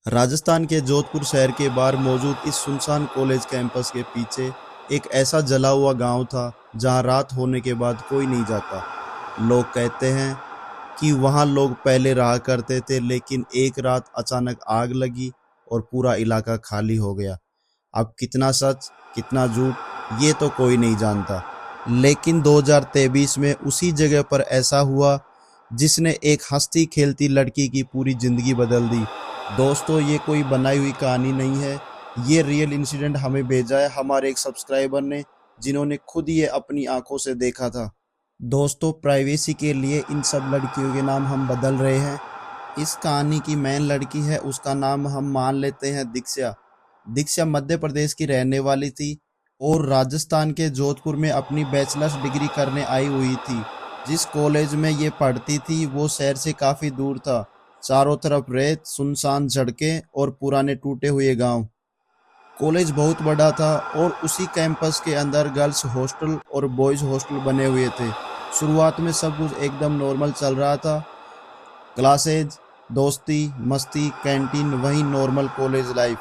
राजस्थान के जोधपुर शहर के बाहर मौजूद इस सुनसान कॉलेज कैंपस के पीछे एक ऐसा जला हुआ गांव था जहां रात होने के बाद कोई नहीं जाता। लोग कहते हैं कि वहां लोग पहले रहा करते थे, लेकिन एक रात अचानक आग लगी और पूरा इलाका खाली हो गया। अब कितना सच कितना झूठ ये तो कोई नहीं जानता, लेकिन 2023 में उसी जगह पर ऐसा हुआ जिसने एक हंसती खेलती लड़की की पूरी जिंदगी बदल दी। दोस्तों, ये कोई बनाई हुई कहानी नहीं है, ये रियल इंसिडेंट हमें भेजा है हमारे एक सब्सक्राइबर ने, जिन्होंने खुद ये अपनी आंखों से देखा था। दोस्तों, प्राइवेसी के लिए इन सब लड़कियों के नाम हम बदल रहे हैं। इस कहानी की मेन लड़की है, उसका नाम हम मान लेते हैं दीक्षा। दीक्षा मध्य प्रदेश की रहने वाली थी और राजस्थान के जोधपुर में अपनी बैचलर्स डिग्री करने आई हुई थी। जिस कॉलेज में ये पढ़ती थी वो शहर से काफ़ी दूर था। चारों तरफ रेत, सुनसान सड़कें और पुराने टूटे हुए गांव। कॉलेज बहुत बड़ा था और उसी कैंपस के अंदर गर्ल्स हॉस्टल और बॉयज़ हॉस्टल बने हुए थे। शुरुआत में सब कुछ एकदम नॉर्मल चल रहा था। क्लासेज, दोस्ती, मस्ती, कैंटीन, वही नॉर्मल कॉलेज लाइफ।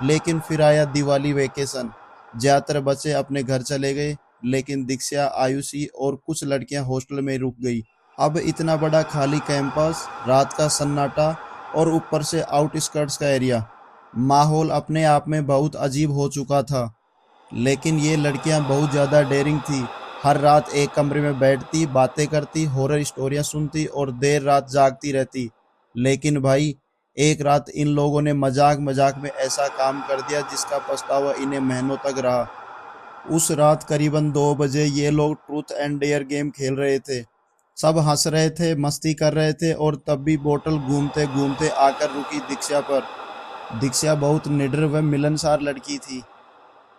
लेकिन फिर आया दिवाली वेकेशन। ज़्यादातर बच्चे अपने घर चले गए, लेकिन दीक्षा, आयुषी और कुछ लड़कियां हॉस्टल में रुक गई। अब इतना बड़ा खाली कैंपस, रात का सन्नाटा और ऊपर से आउटस्कर्ट्स का एरिया, माहौल अपने आप में बहुत अजीब हो चुका था। लेकिन ये लड़कियां बहुत ज़्यादा डेयरिंग थी। हर रात एक कमरे में बैठती, बातें करती, हॉरर स्टोरियां सुनती और देर रात जागती रहती। लेकिन भाई, एक रात इन लोगों ने मजाक मजाक में ऐसा काम कर दिया जिसका पछतावा इन्हें महीनों तक रहा। उस रात करीबन 2 बजे ये लोग ट्रूथ एंड डेयर गेम खेल रहे थे। सब हंस रहे थे, मस्ती कर रहे थे और तब भी बोतल घूमते घूमते आकर रुकी दीक्षा पर। दीक्षा बहुत निडर व मिलनसार लड़की थी।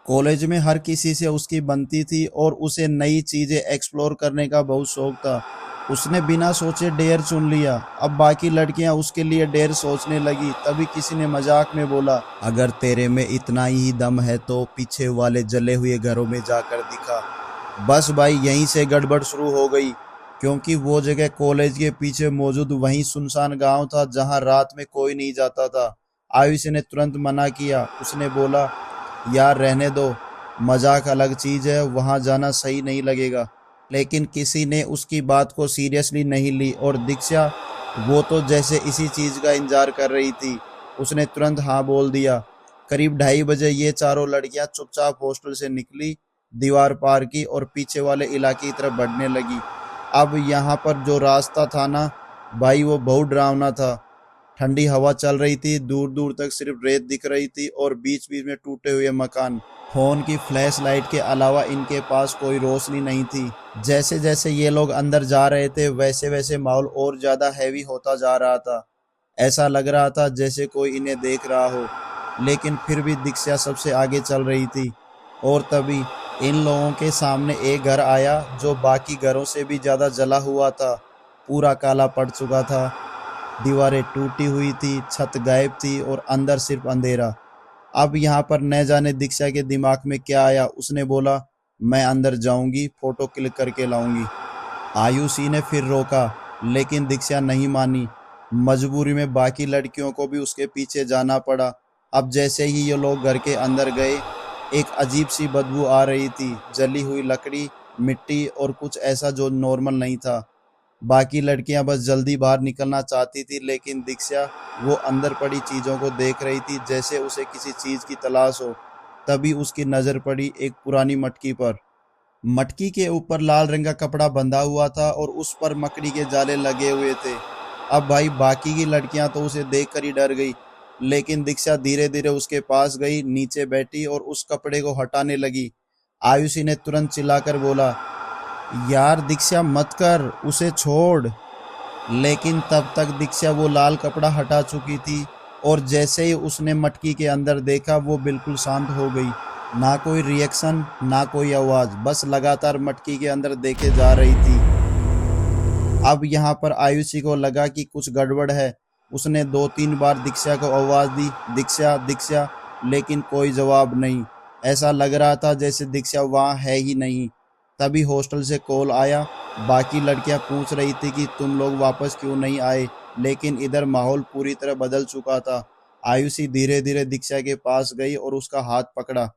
कॉलेज में हर किसी से उसकी बनती थी और उसे नई चीज़ें एक्सप्लोर करने का बहुत शौक था। उसने बिना सोचे डेयर चुन लिया। अब बाकी लड़कियां उसके लिए डेयर सोचने लगी। तभी किसी ने मजाक में बोला, अगर तेरे में इतना ही दम है तो पीछे वाले जले हुए घरों में जाकर दिखा। बस भाई, यहीं से गड़बड़ शुरू हो गई, क्योंकि वो जगह कॉलेज के पीछे मौजूद वहीं सुनसान गांव था जहां रात में कोई नहीं जाता था। आयुष ने तुरंत मना किया। उसने बोला, यार रहने दो, मजाक अलग चीज़ है, वहां जाना सही नहीं लगेगा। लेकिन किसी ने उसकी बात को सीरियसली नहीं ली और दीक्षा, वो तो जैसे इसी चीज़ का इंतजार कर रही थी, उसने तुरंत हाँ बोल दिया। करीब 2:30 बजे ये चारों लड़कियां चुपचाप हॉस्टल से निकली, दीवार पार की और पीछे वाले इलाके की तरफ बढ़ने लगी। अब यहाँ पर जो रास्ता था ना भाई, वो बहुत डरावना था। ठंडी हवा चल रही थी, दूर दूर तक सिर्फ रेत दिख रही थी और बीच बीच में टूटे हुए मकान। फोन की फ्लैश लाइट के अलावा इनके पास कोई रोशनी नहीं थी। जैसे जैसे ये लोग अंदर जा रहे थे वैसे वैसे माहौल और ज़्यादा हैवी होता जा रहा था। ऐसा लग रहा था जैसे कोई इन्हें देख रहा हो। लेकिन फिर भी दीक्षा सबसे आगे चल रही थी। और तभी इन लोगों के सामने एक घर आया जो बाकी घरों से भी ज़्यादा जला हुआ था। पूरा काला पड़ चुका था, दीवारें टूटी हुई थी, छत गायब थी और अंदर सिर्फ अंधेरा। अब यहाँ पर न जाने दीक्षा के दिमाग में क्या आया। उसने बोला, मैं अंदर जाऊंगी, फोटो क्लिक करके लाऊंगी। आयुषी ने फिर रोका, लेकिन दीक्षा नहीं मानी। मजबूरी में बाकी लड़कियों को भी उसके पीछे जाना पड़ा। अब जैसे ही ये लोग घर के अंदर गए, एक अजीब सी बदबू आ रही थी, जली हुई लकड़ी, मिट्टी और कुछ ऐसा जो नॉर्मल नहीं था। बाकी लड़कियां बस जल्दी बाहर निकलना चाहती थी, लेकिन दीक्षा, वो अंदर पड़ी चीज़ों को देख रही थी जैसे उसे किसी चीज़ की तलाश हो। तभी उसकी नज़र पड़ी एक पुरानी मटकी पर। मटकी के ऊपर लाल रंग का कपड़ा बंधा हुआ था और उस पर मकड़ी के जाले लगे हुए थे। अब भाई, बाकी की लड़कियां तो उसे देखकर ही डर गई, लेकिन दीक्षा धीरे धीरे उसके पास गई, नीचे बैठी और उस कपड़े को हटाने लगी। आयुषी ने तुरंत चिल्लाकर बोला, यार दीक्षा मत कर, उसे छोड़। लेकिन तब तक दीक्षा वो लाल कपड़ा हटा चुकी थी और जैसे ही उसने मटकी के अंदर देखा वो बिल्कुल शांत हो गई। ना कोई रिएक्शन, ना कोई आवाज़, बस लगातार मटकी के अंदर देखे जा रही थी। अब यहाँ पर आयुषी को लगा कि कुछ गड़बड़ है। उसने 2-3 बार दीक्षा को आवाज़ दी, दीक्षा दीक्षा, लेकिन कोई जवाब नहीं। ऐसा लग रहा था जैसे दीक्षा वहाँ है ही नहीं। तभी हॉस्टल से कॉल आया। बाकी लड़कियाँ पूछ रही थी कि तुम लोग वापस क्यों नहीं आए, लेकिन इधर माहौल पूरी तरह बदल चुका था। आयुषी धीरे धीरे दीक्षा के पास गई और उसका हाथ पकड़ा।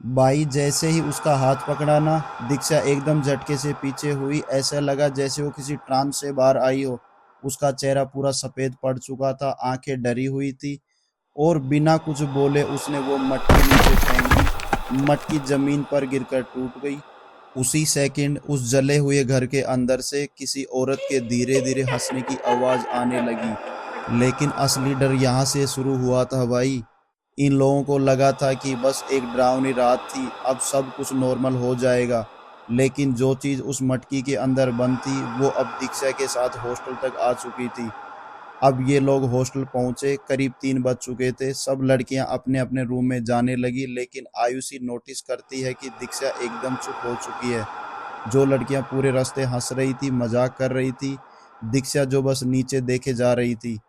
भाई जैसे ही उसका हाथ पकड़ा ना, दीक्षा एकदम झटके से पीछे हुई। ऐसा लगा जैसे वो किसी ट्रांस से बाहर आई हो। उसका चेहरा पूरा सफेद पड़ चुका था, आंखें डरी हुई थी और बिना कुछ बोले उसने वो मटकी नीचे फेंक दी। मटकी जमीन पर गिरकर टूट गई। उसी सेकंड उस जले हुए घर के अंदर से किसी औरत के धीरे धीरे हंसने की आवाज आने लगी। लेकिन असली डर यहाँ से शुरू हुआ था भाई। इन लोगों को लगा था कि बस एक डरावनी रात थी, अब सब कुछ नॉर्मल हो जाएगा। लेकिन जो चीज उस मटकी के अंदर बंद थी वो अब दीक्षा के साथ हॉस्टल तक आ चुकी थी। अब ये लोग हॉस्टल पहुंचे, करीब 3 बज चुके थे। सब लड़कियां अपने अपने रूम में जाने लगी, लेकिन आयुषी नोटिस करती है कि दीक्षा एकदम चुप हो चुकी है। जो लड़कियां पूरे रास्ते हंस रही थी, मजाक कर रही थी, दीक्षा जो बस नीचे देखे जा रही थी।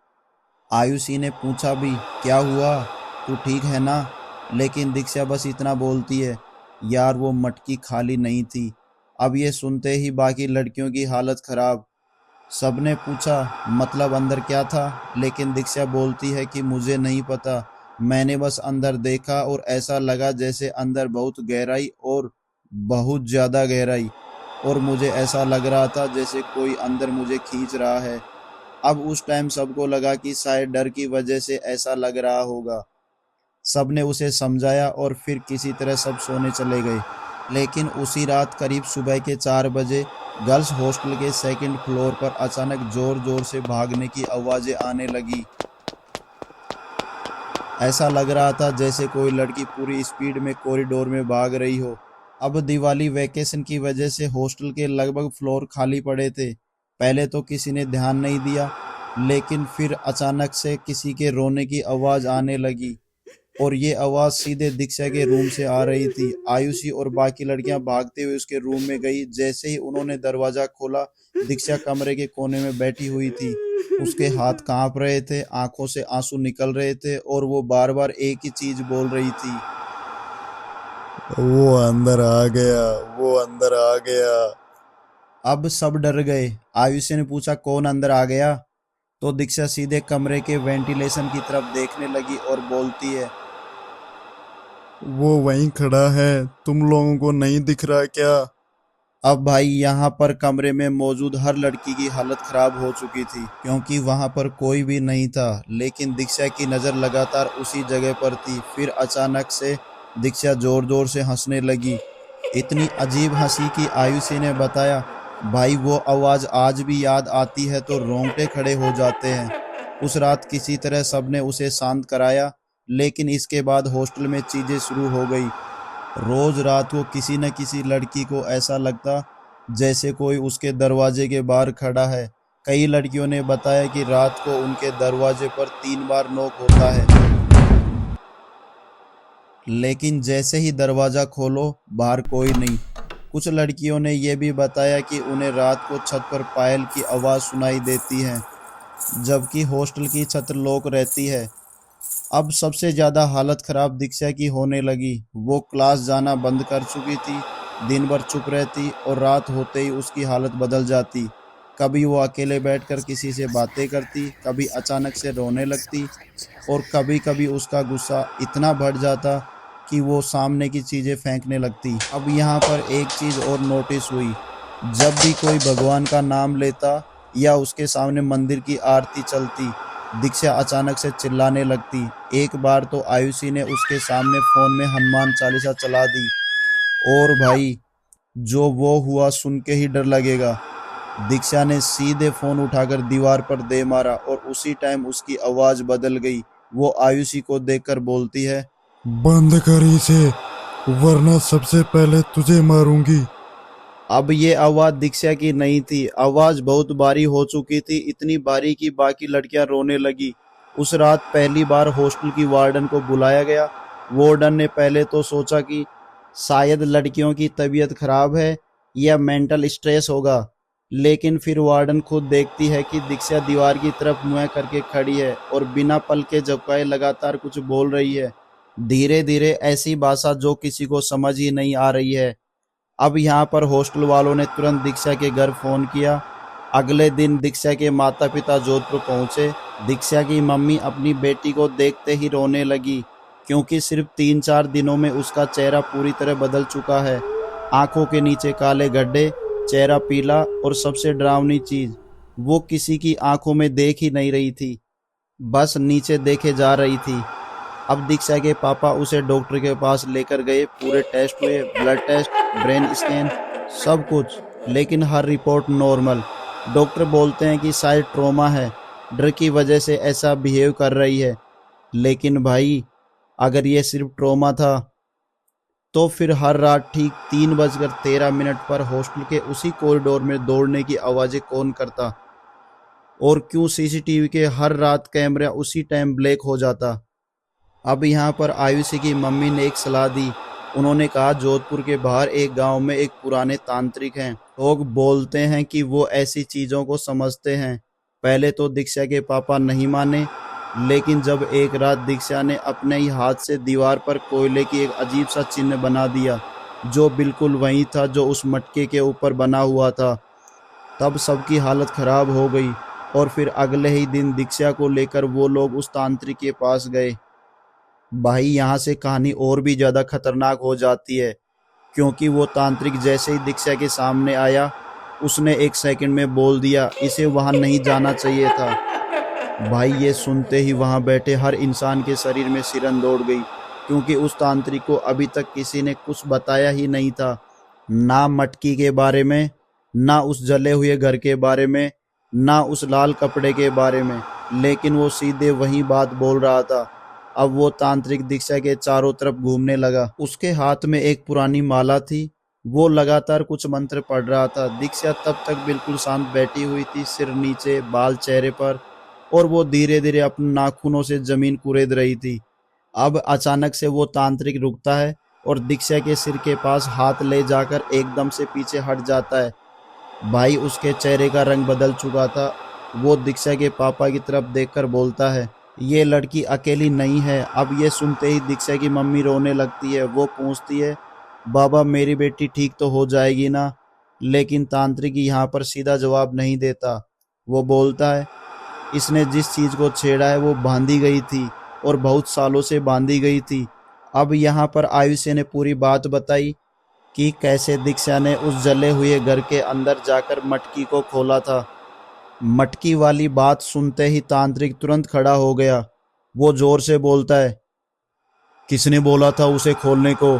आयुषी ने पूछा भी, क्या हुआ, तू ठीक है ना? लेकिन दीक्षा बस इतना बोलती है, यार वो मटकी खाली नहीं थी। अब ये सुनते ही बाकी लड़कियों की हालत खराब। सबने पूछा, मतलब अंदर क्या था? लेकिन दीक्षा बोलती है कि मुझे नहीं पता, मैंने बस अंदर देखा और ऐसा लगा जैसे अंदर बहुत गहराई और बहुत ज़्यादा गहराई, और मुझे ऐसा लग रहा था जैसे कोई अंदर मुझे खींच रहा है। अब उस टाइम सबको लगा कि शायद डर की वजह से ऐसा लग रहा होगा। सबने उसे समझाया और फिर किसी तरह सब सोने चले गए। लेकिन उसी रात करीब सुबह के 4 बजे गर्ल्स हॉस्टल के सेकंड फ्लोर पर अचानक जोर जोर से भागने की आवाज़ें आने लगी। ऐसा लग रहा था जैसे कोई लड़की पूरी स्पीड में कॉरिडोर में भाग रही हो। अब दिवाली वैकेशन की वजह से हॉस्टल के लगभग फ्लोर खाली पड़े थे। पहले तो किसी ने ध्यान नहीं दिया, लेकिन फिर अचानक से किसी के रोने की आवाज़ आने लगी और ये आवाज़ सीधे दीक्षा के रूम से आ रही थी। आयुषी और बाकी लड़कियां भागते हुए उसके रूम में गई। जैसे ही उन्होंने दरवाज़ा खोला, दीक्षा कमरे के कोने में बैठी हुई थी। उसके हाथ कांप रहे थे, आंखों से आंसू निकल रहे थे और वो बार बार एक ही चीज बोल रही थी, वो अंदर आ गया, वो अंदर आ गया। अब सब डर गए। आयुषी ने पूछा, कौन अंदर आ गया? तो दीक्षा सीधे कमरे के वेंटिलेशन की तरफ देखने लगी और बोलती है, वो वहीं खड़ा है, तुम लोगों को नहीं दिख रहा क्या? अब भाई यहाँ पर कमरे में मौजूद हर लड़की की हालत खराब हो चुकी थी, क्योंकि वहाँ पर कोई भी नहीं था। लेकिन दीक्षा की नज़र लगातार उसी जगह पर थी। फिर अचानक से दीक्षा जोर जोर से हंसने लगी। इतनी अजीब हंसी कि आयुषी ने बताया, भाई वो आवाज़ आज भी याद आती है तो रोंगटे खड़े हो जाते हैं। उस रात किसी तरह सबने उसे शांत कराया, लेकिन इसके बाद हॉस्टल में चीज़ें शुरू हो गई। रोज रात को किसी न किसी लड़की को ऐसा लगता जैसे कोई उसके दरवाजे के बाहर खड़ा है। कई लड़कियों ने बताया कि रात को उनके दरवाजे पर 3 बार नॉक होता है, लेकिन जैसे ही दरवाजा खोलो बाहर कोई नहीं। कुछ लड़कियों ने यह भी बताया कि उन्हें रात को छत पर पायल की आवाज़ सुनाई देती है, जबकि हॉस्टल की छत लॉक रहती है। अब सबसे ज़्यादा हालत ख़राब दीक्षा की होने लगी। वो क्लास जाना बंद कर चुकी थी, दिन भर चुप रहती और रात होते ही उसकी हालत बदल जाती। कभी वो अकेले बैठकर किसी से बातें करती, कभी अचानक से रोने लगती और कभी कभी उसका गुस्सा इतना बढ़ जाता कि वो सामने की चीज़ें फेंकने लगती। अब यहाँ पर एक चीज़ और नोटिस हुई, जब भी कोई भगवान का नाम लेता या उसके सामने मंदिर की आरती चलती, दीक्षा अचानक से चिल्लाने लगती। एक बार तो आयुषी ने उसके सामने फ़ोन में हनुमान चालीसा चला दी, और भाई जो वो हुआ सुन के ही डर लगेगा। दीक्षा ने सीधे फ़ोन उठाकर दीवार पर दे मारा और उसी टाइम उसकी आवाज़ बदल गई। वो आयुषी को देखकर बोलती है, बंद कर इसे, वरना सबसे पहले तुझे मारूंगी। अब ये आवाज़ दीक्षा की नहीं थी। आवाज़ बहुत भारी हो चुकी थी, इतनी भारी कि बाकी लड़कियां रोने लगी। उस रात पहली बार हॉस्टल की वार्डन को बुलाया गया। वार्डन ने पहले तो सोचा कि शायद लड़कियों की तबीयत खराब है या मेंटल स्ट्रेस होगा, लेकिन फिर वार्डन खुद देखती है कि दीक्षा दीवार की तरफ मुँह करके खड़ी है और बिना पल के झपकाए लगातार कुछ बोल रही है। धीरे धीरे ऐसी भाषा जो किसी को समझ ही नहीं आ रही है। अब यहाँ पर हॉस्टल वालों ने तुरंत दीक्षा के घर फ़ोन किया अगले दिन दीक्षा के माता पिता जोधपुर पहुंचे। दीक्षा की मम्मी अपनी बेटी को देखते ही रोने लगी, क्योंकि सिर्फ 3-4 दिनों में उसका चेहरा पूरी तरह बदल चुका है। आंखों के नीचे काले गड्ढे, चेहरा पीला, और सबसे डरावनी चीज, वो किसी की आंखों में देख ही नहीं रही थी, बस नीचे देखे जा रही थी। अब दीक्षा के पापा उसे डॉक्टर के पास लेकर गए। पूरे टेस्ट हुए, ब्लड टेस्ट, ब्रेन स्कैन, सब कुछ, लेकिन हर रिपोर्ट नॉर्मल। डॉक्टर बोलते हैं कि शायद ट्रॉमा है, डर की वजह से ऐसा बिहेव कर रही है। लेकिन भाई, अगर ये सिर्फ ट्रॉमा था तो फिर हर रात ठीक 3:13 पर हॉस्टल के उसी कॉरिडोर में दौड़ने की आवाज़ें कौन करता? और क्यों सीसीटीवी के हर रात कैमरा उसी टाइम ब्लैक हो जाता? अब यहाँ पर आयुषी की मम्मी ने एक सलाह दी। उन्होंने कहा, जोधपुर के बाहर एक गांव में एक पुराने तांत्रिक हैं। लोग बोलते हैं कि वो ऐसी चीज़ों को समझते हैं। पहले तो दीक्षा के पापा नहीं माने, लेकिन जब एक रात दीक्षा ने अपने ही हाथ से दीवार पर कोयले की एक अजीब सा चिन्ह बना दिया, जो बिल्कुल वही था जो उस मटके के ऊपर बना हुआ था, तब सबकी हालत खराब हो गई। और फिर अगले ही दिन दीक्षा को लेकर वो लोग उस तांत्रिक के पास गए। भाई, यहाँ से कहानी और भी ज़्यादा खतरनाक हो जाती है, क्योंकि वो तांत्रिक जैसे ही दीक्षा के सामने आया, उसने 1 सेकंड में बोल दिया, इसे वहाँ नहीं जाना चाहिए था। भाई, ये सुनते ही वहाँ बैठे हर इंसान के शरीर में सिरन दौड़ गई, क्योंकि उस तांत्रिक को अभी तक किसी ने कुछ बताया ही नहीं था, ना मटकी के बारे में, ना उस जले हुए घर के बारे में, ना उस लाल कपड़े के बारे में, लेकिन वो सीधे वही बात बोल रहा था। अब वो तांत्रिक दीक्षा के चारों तरफ घूमने लगा। उसके हाथ में एक पुरानी माला थी। वो लगातार कुछ मंत्र पढ़ रहा था। दीक्षा तब तक बिल्कुल शांत बैठी हुई थी, सिर नीचे, बाल चेहरे पर, और वो धीरे धीरे अपने नाखूनों से जमीन कुरेद रही थी। अब अचानक से वो तांत्रिक रुकता है और दीक्षा के सिर के पास हाथ ले जाकर एकदम से पीछे हट जाता है। भाई, उसके चेहरे का रंग बदल चुका था। वो दीक्षा के पापा की तरफ देखकर बोलता है, ये लड़की अकेली नहीं है। अब ये सुनते ही दीक्षा की मम्मी रोने लगती है। वो पूछती है, बाबा, मेरी बेटी ठीक तो हो जाएगी ना? लेकिन तांत्रिक यहाँ पर सीधा जवाब नहीं देता। वो बोलता है, इसने जिस चीज़ को छेड़ा है वो बांधी गई थी, और बहुत सालों से बांधी गई थी। अब यहाँ पर आयुषी ने पूरी बात बताई कि कैसे दीक्षा ने उस जले हुए घर के अंदर जाकर मटकी को खोला था। मटकी वाली बात सुनते ही तांत्रिक तुरंत खड़ा हो गया। वो जोर से बोलता है, किसने बोला था उसे खोलने को?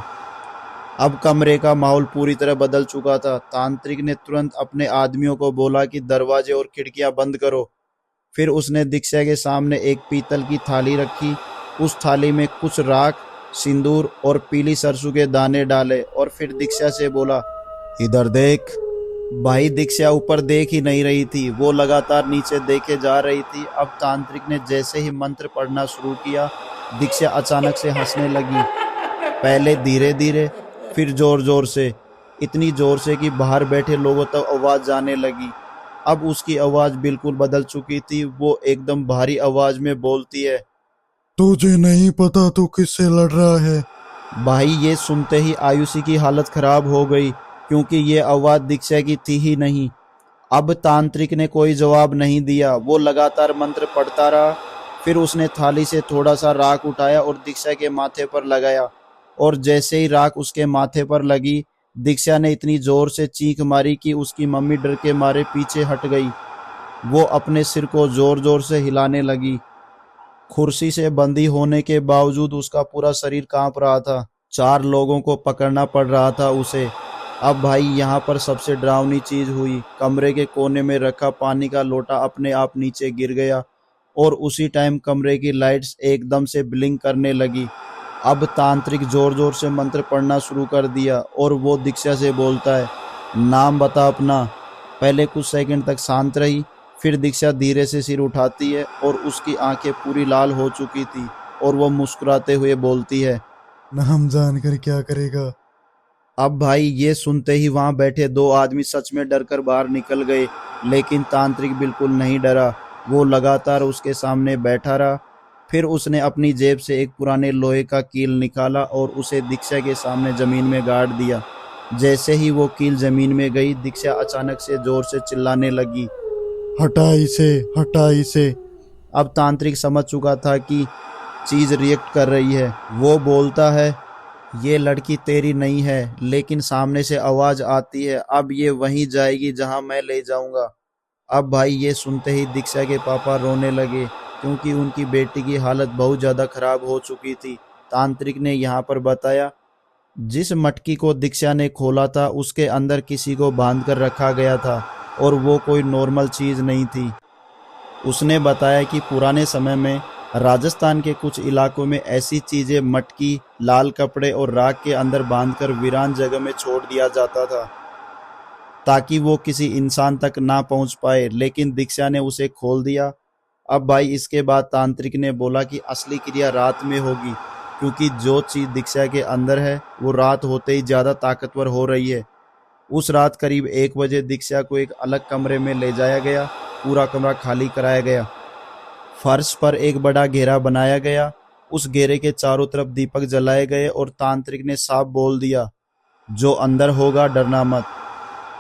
अब कमरे का माहौल पूरी तरह बदल चुका था। तांत्रिक ने तुरंत अपने आदमियों को बोला कि दरवाजे और खिड़कियां बंद करो। फिर उसने दीक्षा के सामने एक पीतल की थाली रखी। उस थाली में कुछ राख, सिंदूर और पीली सरसों के दाने डाले, और फिर दीक्षा से बोला, इधर देख। भाई, दीक्षा ऊपर देख ही नहीं रही थी, वो लगातार नीचे देखे जा रही थी। अब तांत्रिक ने जैसे ही मंत्र पढ़ना शुरू किया, दीक्षा अचानक से हंसने लगी। पहले धीरे धीरे, फिर जोर जोर से, इतनी जोर से कि बाहर बैठे लोगों तक आवाज जाने लगी। अब उसकी आवाज बिल्कुल बदल चुकी थी। वो एकदम भारी आवाज में बोलती है, तुझे नहीं पता तू किससे लड़ रहा है? भाई, ये सुनते ही आयुषी की हालत खराब हो गई, क्योंकि ये आवाज दीक्षा की थी ही नहीं। अब तांत्रिक ने कोई जवाब नहीं दिया। वो लगातार मंत्र पढ़ता रहा। फिर उसने थाली से थोड़ा सा राख उठाया और दीक्षा के माथे पर लगाया, और जैसे ही राख उसके माथे पर लगी, दीक्षा ने इतनी जोर से चीख मारी कि उसकी मम्मी डर के मारे पीछे हट गई। वो अपने सिर को जोर जोर से हिलाने लगी। कुर्सी से बंधी होने के बावजूद उसका पूरा शरीर कांप रहा था। 4 लोगों को पकड़ना पड़ रहा था उसे। अब भाई, यहाँ पर सबसे डरावनी चीज हुई। कमरे के कोने में रखा पानी का लोटा अपने आप नीचे गिर गया, और उसी टाइम कमरे की लाइट्स एकदम से ब्लिंक करने लगी। अब तांत्रिक जोर जोर से मंत्र पढ़ना शुरू कर दिया, और वो दीक्षा से बोलता है, नाम बता अपना। पहले कुछ सेकंड तक शांत रही। फिर दीक्षा धीरे से सिर उठाती है, और उसकी आंखें पूरी लाल हो चुकी थी, और वो मुस्कुराते हुए बोलती है, नाम जानकर क्या करेगा? अब भाई, ये सुनते ही वहां बैठे 2 आदमी सच में डरकर बाहर निकल गए। लेकिन तांत्रिक बिल्कुल नहीं डरा। वो लगातार उसके सामने बैठा रहा। फिर उसने अपनी जेब से एक पुराने लोहे का कील निकाला और उसे दीक्षा के सामने जमीन में गाड़ दिया। जैसे ही वो कील जमीन में गई, दीक्षा अचानक से जोर से चिल्लाने लगी। हटा इसे, हटा इसे। अब तांत्रिक समझ चुका था कि चीज रिएक्ट कर रही है। वो बोलता है, ये लड़की तेरी नहीं है, लेकिन सामने से आवाज आती है, अब ये वहीं जाएगी जहां मैं ले जाऊंगा। अब भाई ये सुनते ही दीक्षा के पापा रोने लगे, क्योंकि उनकी बेटी की हालत बहुत ज़्यादा खराब हो चुकी थी। तांत्रिक ने यहाँ पर बताया, जिस मटकी को दीक्षा ने खोला था उसके अंदर किसी को बांध कर रखा गया था, और वो कोई नॉर्मल चीज़ नहीं थी। उसने बताया कि पुराने समय में राजस्थान के कुछ इलाकों में ऐसी चीज़ें मटकी, लाल कपड़े और राख के अंदर बांधकर वीरान जगह में छोड़ दिया जाता था, ताकि वो किसी इंसान तक ना पहुंच पाए, लेकिन दीक्षा ने उसे खोल दिया। अब भाई इसके बाद तांत्रिक ने बोला कि असली क्रिया रात में होगी, क्योंकि जो चीज दीक्षा के अंदर है वो रात होते ही ज्यादा ताकतवर हो रही है। उस रात करीब 1 बजे दीक्षा को एक अलग कमरे में ले जाया गया। पूरा कमरा खाली कराया गया। फर्श पर एक बड़ा घेरा बनाया गया। उस घेरे के चारों तरफ दीपक जलाए गए और तांत्रिक ने साफ बोल दिया, जो अंदर होगा डरना मत,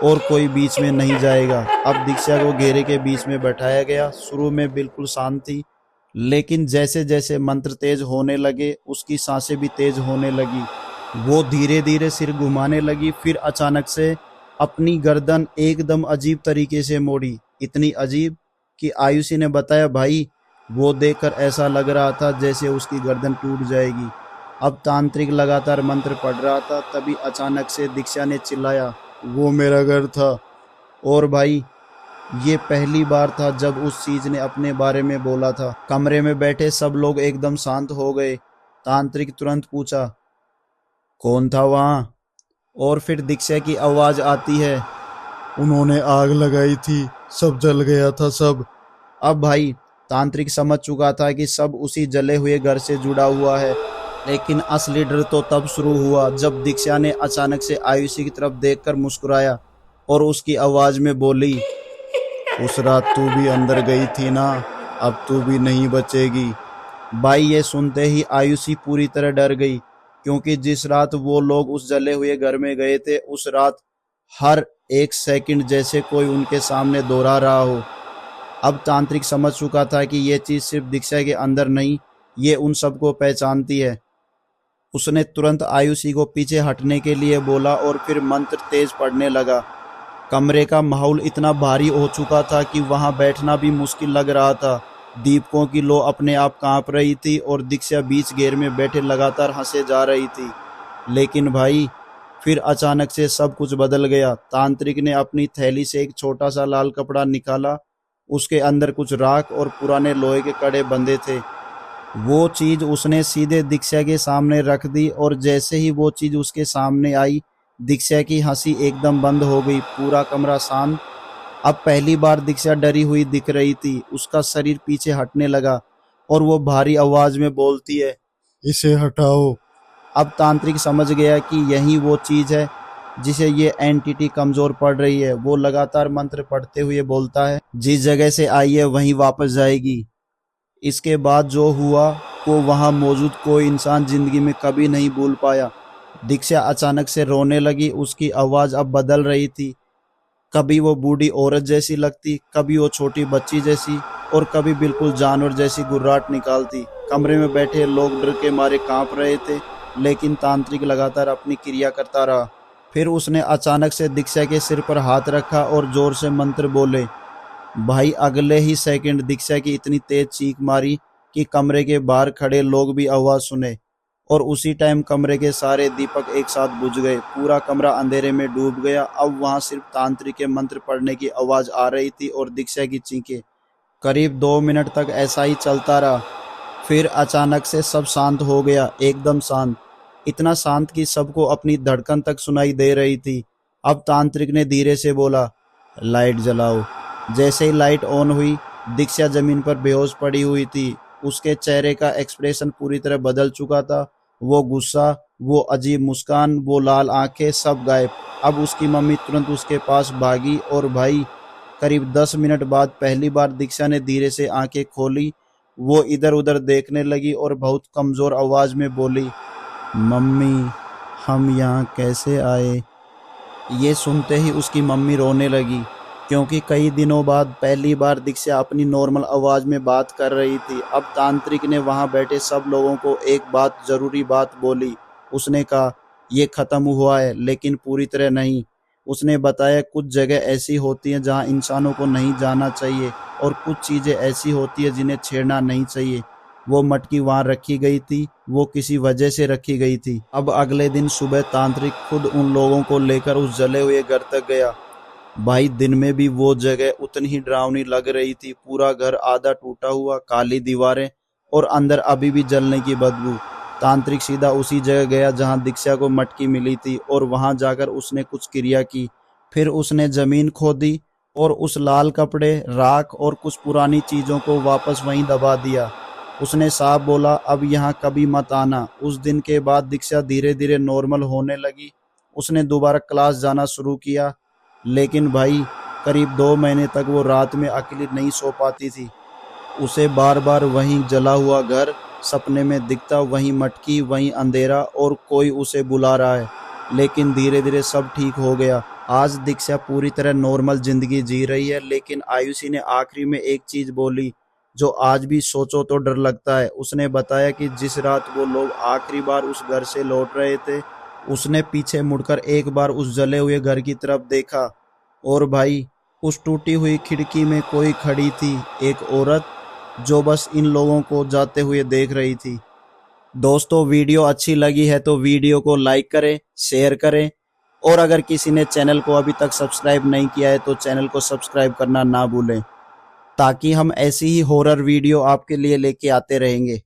और कोई बीच में नहीं जाएगा। अब दीक्षा को घेरे के बीच में बैठाया गया। शुरू में बिल्कुल शांत थी, लेकिन जैसे जैसे मंत्र तेज होने लगे उसकी सांसें भी तेज होने लगी। वो धीरे धीरे सिर घुमाने लगी, फिर अचानक से अपनी गर्दन एकदम अजीब तरीके से मोड़ी, इतनी अजीब कि आयुषी ने बताया, भाई वो देखकर ऐसा लग रहा था जैसे उसकी गर्दन टूट जाएगी। अब तांत्रिक लगातार मंत्र पढ़ रहा था, तभी अचानक से दीक्षा ने चिल्लाया, वो मेरा घर था। और भाई ये पहली बार था जब उस चीज ने अपने बारे में बोला था। कमरे में बैठे सब लोग एकदम शांत हो गए। तांत्रिक तुरंत पूछा, कौन था वहां? और फिर दीक्षा की आवाज आती है, उन्होंने आग लगाई थी, सब जल गया था सब। अब भाई तांत्रिक समझ चुका था कि सब उसी जले हुए घर से जुड़ा हुआ है, लेकिन असली डर तो तब शुरू हुआ जब दीक्षा ने अचानक से आयुषी की तरफ देखकर मुस्कुराया और उसकी आवाज में बोली, उस रात तू भी अंदर गई थी ना, अब तू भी नहीं बचेगी। भाई ये सुनते ही आयुषी पूरी तरह डर गई, क्योंकि जिस रात वो लोग उस जले हुए घर में गए थे, उस रात हर एक सेकंड जैसे कोई उनके सामने दोहरा रहा हो। अब तांत्रिक समझ चुका था कि ये चीज सिर्फ दीक्षा के अंदर नहीं, ये उन सबको पहचानती है। उसने तुरंत आयुषी को पीछे हटने के लिए बोला और फिर मंत्र तेज पढ़ने लगा। कमरे का माहौल इतना भारी हो चुका था कि वहां बैठना भी मुश्किल लग रहा था। दीपकों की लो अपने आप कांप रही थी और दीक्षा बीच घेर में बैठे लगातार हंसे जा रही थी। लेकिन भाई फिर अचानक से सब कुछ बदल गया। तांत्रिक ने अपनी थैली से एक छोटा सा लाल कपड़ा निकाला। उसके अंदर कुछ राख और पुराने लोहे के कड़े बंधे थे। वो चीज उसने सीधे दीक्षा के सामने रख दी, और जैसे ही वो चीज उसके सामने आई, दीक्षा की हंसी एकदम बंद हो गई। पूरा कमरा शांत। अब पहली बार दीक्षा डरी हुई दिख रही थी। उसका शरीर पीछे हटने लगा और वो भारी आवाज में बोलती है, इसे हटाओ। अब तांत्रिक समझ गया कि यही वो चीज है जिसे ये एंटिटी कमजोर पड़ रही है। वो लगातार मंत्र पढ़ते हुए बोलता है, जिस जगह से आई है वहीं वापस जाएगी। इसके बाद जो हुआ वो वहां मौजूद कोई इंसान जिंदगी में कभी नहीं भूल पाया। दीक्षा अचानक से रोने लगी। उसकी आवाज अब बदल रही थी। कभी वो बूढ़ी औरत जैसी लगती, कभी वो छोटी बच्ची जैसी, और कभी बिल्कुल जानवर जैसी गुर्राट निकालती। कमरे में बैठे लोग डर के मारे कांप रहे थे, लेकिन तांत्रिक लगातार अपनी क्रिया करता रहा। फिर उसने अचानक से दीक्षा के सिर पर हाथ रखा और जोर से मंत्र बोले। भाई अगले ही सेकंड दीक्षा की इतनी तेज चीख मारी कि कमरे के बाहर खड़े लोग भी आवाज सुने, और उसी टाइम कमरे के सारे दीपक एक साथ बुझ गए। पूरा कमरा अंधेरे में डूब गया। अब वहां सिर्फ तांत्रिक के मंत्र पढ़ने की आवाज आ रही थी और दीक्षा की चीखें। करीब 2 मिनट तक ऐसा ही चलता रहा। फिर अचानक से सब शांत हो गया, एकदम शांत। इतना शांत कि सबको अपनी धड़कन तक सुनाई दे रही थी। अब तांत्रिक ने धीरे से बोला, लाइट जलाओ। जैसे ही लाइट ऑन हुई, दीक्षा जमीन पर बेहोश पड़ी हुई थी। उसके चेहरे का एक्सप्रेशन पूरी तरह बदल चुका था। वो गुस्सा, वो अजीब मुस्कान, वो लाल आंखें, सब गायब। अब उसकी मम्मी तुरंत उसके पास भागी, और भाई करीब 10 मिनट बाद पहली बार दीक्षा ने धीरे से आंखें खोली। वो इधर उधर देखने लगी और बहुत कमजोर आवाज में बोली, मम्मी हम यहाँ कैसे आए? ये सुनते ही उसकी मम्मी रोने लगी, क्योंकि कई दिनों बाद पहली बार दीक्षा अपनी नॉर्मल आवाज़ में बात कर रही थी। अब तांत्रिक ने वहां बैठे सब लोगों को एक ज़रूरी बात बोली। उसने कहा, ये ख़त्म हुआ है लेकिन पूरी तरह नहीं। उसने बताया, कुछ जगह ऐसी होती हैं जहां इंसानों को नहीं जाना चाहिए और कुछ चीज़ें ऐसी होती हैं जिन्हें छेड़ना नहीं चाहिए। वो मटकी वहां रखी गई थी, वो किसी वजह से रखी गई थी। अब अगले दिन सुबह तांत्रिक खुद उन लोगों को लेकर उस जले हुए घर तक गया। भाई, दिन में भी वो जगह उतनी ही डरावनी लग रही थी। पूरा घर आधा टूटा हुआ, काली दीवारें और अंदर अभी भी जलने की बदबू। तांत्रिक सीधा उसी जगह गया जहां दीक्षा को मटकी मिली थी और वहां जाकर उसने कुछ क्रिया की। फिर उसने जमीन खोदी और उस लाल कपड़े, राख और कुछ पुरानी चीजों को वापस वहीं दबा दिया। उसने साफ बोला, अब यहाँ कभी मत आना। उस दिन के बाद दीक्षा धीरे धीरे नॉर्मल होने लगी। उसने दोबारा क्लास जाना शुरू किया। लेकिन भाई, करीब 2 महीने तक वो रात में अकेली नहीं सो पाती थी। उसे बार बार वहीं जला हुआ घर सपने में दिखता, वहीं मटकी, वहीं अंधेरा और कोई उसे बुला रहा है। लेकिन धीरे धीरे सब ठीक हो गया। आज दीक्षा पूरी तरह नॉर्मल जिंदगी जी रही है। लेकिन आयुषी ने आखिरी में एक चीज बोली जो आज भी सोचो तो डर लगता है। उसने बताया कि जिस रात वो लोग आखिरी बार उस घर से लौट रहे थे, उसने पीछे मुड़कर एक बार उस जले हुए घर की तरफ देखा। और भाई, उस टूटी हुई खिड़की में कोई खड़ी थी, एक औरत जो बस इन लोगों को जाते हुए देख रही थी। दोस्तों, वीडियो अच्छी लगी है तो वीडियो को लाइक करें, शेयर करें और अगर किसी ने चैनल को अभी तक सब्सक्राइब नहीं किया है तो चैनल को सब्सक्राइब करना ना भूलें, ताकि हम ऐसी ही हॉरर वीडियो आपके लिए लेके आते रहेंगे।